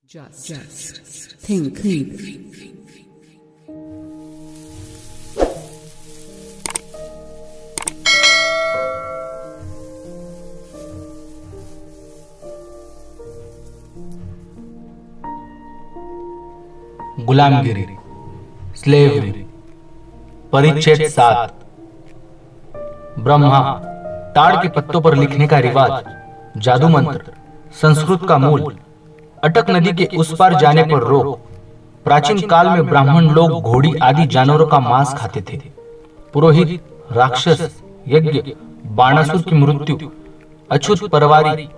Just think. गुलामगिरी, slavery. परिच्छेद 7। ब्रह्मा, ताड़ के पत्तों पर लिखने का रिवाज, जादू मंत्र, संस्कृत का मूल, अटक नदी के उस पार जाने पर रोक। प्राचीन काल में ब्राह्मण लोग घोड़ी आदि जानवरों का मांस खाते थे। पुरोहित, राक्षस, यज्ञ, बाणासुर की मृत्यु, अछूत परवारी,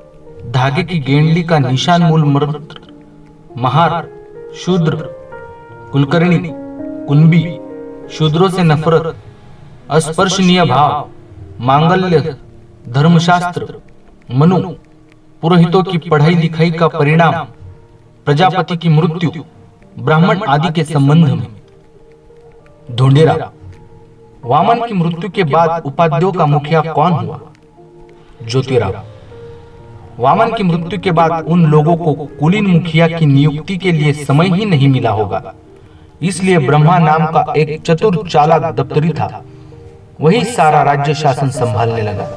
धागे की गेंडली का निशान मूल मंत्र, महार, शूद्र, कुलकर्णी, कुंभी, शूद्रों से नफरत, अस्पर्शनीय भाव, मांगल्य, धर्मशास्त्र, मनु, पुरोहितों की पढ़ाई लिखाई का परिणाम, प्रजापति की मृत्यु, ब्राह्मण आदि के संबंध में। ढूंढेरा, वामन की मृत्यु के बाद उपाध्यों का मुखिया कौन हुआ? ज्योतिराव, वामन की मृत्यु के बाद उन लोगों को कुलीन मुखिया की नियुक्ति के लिए समय ही नहीं मिला होगा, इसलिए ब्रह्मा नाम का एक चतुर चालाक दप्तरी था, वही सारा राज्य शासन संभालने लगा।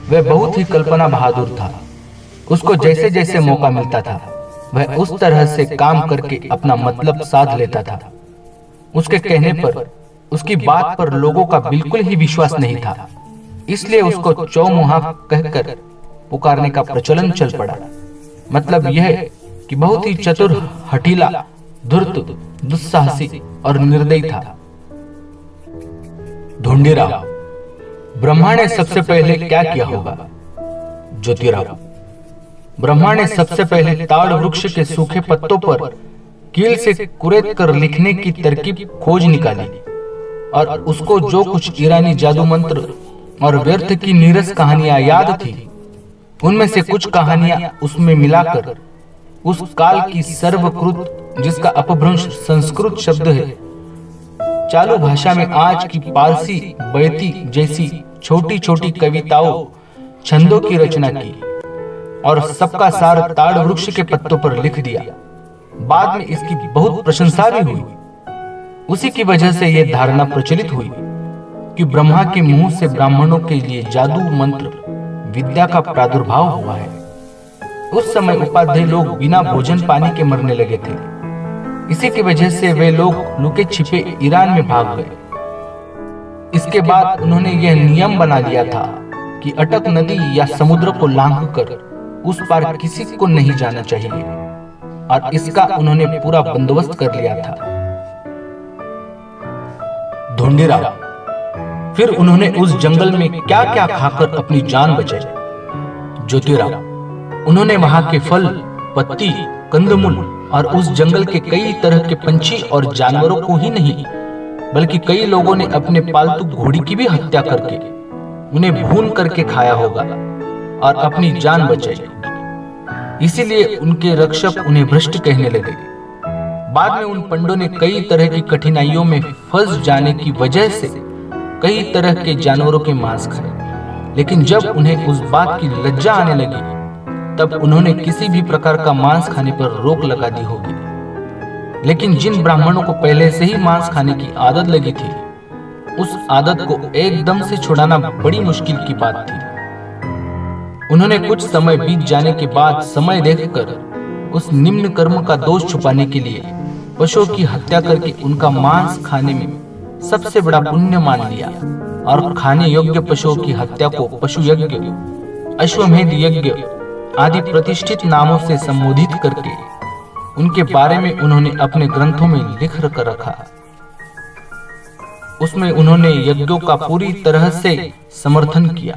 वह बहुत ही कल्पना बहादुर था। उसको जैसे जैसे मौका मिलता था वह उस तरह से काम करके अपना मतलब साध लेता था। उसके कहने पर, उसकी बात पर लोगों का बिल्कुल ही विश्वास नहीं था, इसलिए उसको चौमुहा कहकर पुकारने का प्रचलन चल पड़ा। मतलब यह कि बहुत ही चतुर, हठीला, धूर्त, दुस्साहसी और निर्दयी था। ढूंढेराव, ब्रह्मा ने सबसे पहले क्या किया होगा? ज्योतिराव, ब्रह्मा ने सबसे पहले ताड़ वृक्ष के सूखे पत्तों पर कील से कुरेद कर लिखने की तरकीब खोज निकाली और उसको जो कुछ ईरानी जादू मंत्र और व्यर्थ की नीरस कहानियां याद थी, उनमें से कुछ कहानियां उसमें मिलाकर उस काल की सर्वकृत, जिसका अपभ्रंश संस्कृत शब्द है, चालू भाषा में आज की पारसी, बैती जैसी छोटी छोटी कविताओं, छंदों की रचना की और सबका सार ताड़ वृक्ष के पत्तों पर लिख दिया। बाद में इसकी बहुत प्रशंसा भी हुई। उसी की वजह से यह धारणा प्रचलित हुई कि ब्रह्मा के मुंह से ब्राह्मणों के लिए जादू मंत्र विद्या का प्रादुर्भाव हुआ है। उस समय उपाध्याय लोग बिना भोजन पानी के मरने लगे थे। इसी की वजह से वे लोग लुके छिपे ईरान में भाग गए। इसके बाद उन्होंने यह नियम बना लिया था कि अटक नदी या समुद्र को लांघकर उस पार किसी को नहीं जाना चाहिए, और इसका उन्होंने पूरा बंदोबस्त कर लिया था। ढूंढेराव, फिर उन्होंने उस जंगल में क्या क्या खाकर अपनी जान बचाई? ज्योतिराव, उन्होंने वहां के फल, पत्ती, कंदमूल और उस जंगल के कई तरह के पंछी और जानवरों को ही नहीं, बल्कि कई लोगों ने अपने पालतू घोड़ी की भी हत्या करके उन्हें भून करके खाया होगा और अपनी जान बचाई। इसीलिए उनके रक्षक उन्हें भ्रष्ट कहने लगे। बाद में उन पंडों ने कई तरह की कठिनाइयों में फंस जाने की वजह से कई तरह के जानवरों के मांस खाए, लेकिन जब उन्हें उस बात की लज्जा आने लगी तब उन्होंने किसी भी प्रकार का मांस खाने पर रोक लगा दी होगी। लेकिन जिन ब्राह्मणों को पहले से ही मांस खाने की आदत लगी थी, उस आदत को एकदम से छुड़ाना बड़ी मुश्किल की बात थी। उन्होंने कुछ समय बीत जाने के बाद समय देखकर उस निम्न कर्म का दोष छुपाने के लिए पशुओं की हत्या करके उनका मांस खाने में सबसे बड़ा पुण्य मान लिया और खाने योग्य पशुओं की हत्या को पशु यज्ञ, अश्वमेध यज्ञ आदि प्रतिष्ठित नामों से संबोधित करके उनके बारे में उन्होंने अपने ग्रंथों में लिख कर रखा। उसमें उन्होंने यज्ञों का पूरी तरह से समर्थन किया।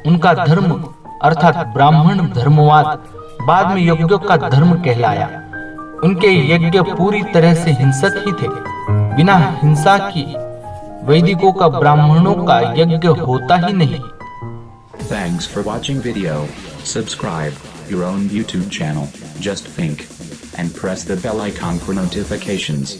उनका धर्म अर्थात ब्राह्मण धर्मवाद बाद में यज्ञों का धर्म कहलाया। उनके यज्ञ पूरी तरह से हिंसक ही थे। बिना हिंसा की वैदिकों का ब्राह्मणों का यज्ञ होता ही नहीं। Thanks for watching video. Subscribe your own YouTube channel, Just Think, and press the bell icon for notifications.